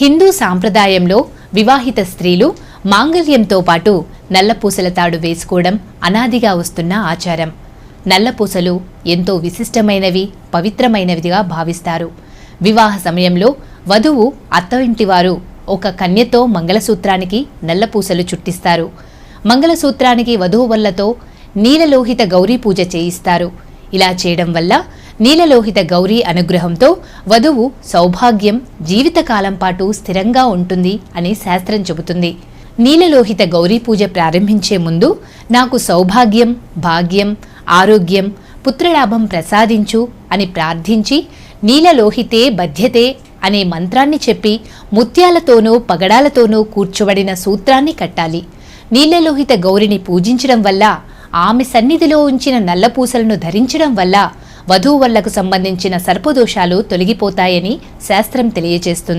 హిందూ సాంప్రదాయంలో వివాహిత స్త్రీలు మాంగళ్యంతో పాటు నల్లపూసల తాడు వేసుకోవడం అనాదిగా వస్తున్న ఆచారం. నల్లపూసలు ఎంతో విశిష్టమైనవి, పవిత్రమైనవిగా భావిస్తారు. వివాహ సమయంలో వధువు అత్తింటివారు ఒక కన్యతో మంగళసూత్రానికి నల్లపూసలు చుట్టిస్తారు. మంగళసూత్రానికి వధూవరులతో నీలలోహిత గౌరీ పూజ చేయిస్తారు. ఇలా చేయడం వల్ల నీలలోహిత గౌరీ అనుగ్రహంతో వధువు సౌభాగ్యం జీవితకాలం పాటు స్థిరంగా ఉంటుంది అని శాస్త్రం చెబుతుంది. నీలలోహిత గౌరీ పూజ ప్రారంభించే ముందు నాకు సౌభాగ్యం, భాగ్యం, ఆరోగ్యం, పుత్రలాభం ప్రసాదించు అని ప్రార్థించి నీలలోహితే బధ్యతే అనే మంత్రాన్ని చెప్పి ముత్యాలతోనూ పగడాలతోనూ కూర్చోబడిన సూత్రాన్ని కట్టాలి. నీలలోహిత గౌరిని పూజించడం వల్ల, ఆమె సన్నిధిలో ఉంచిన నల్లపూసలను ధరించడం వల్ల వధూవరులకు సంబంధించిన సర్పదోషాలు తొలగిపోతాయని శాస్త్రం తెలియజేస్తుంది.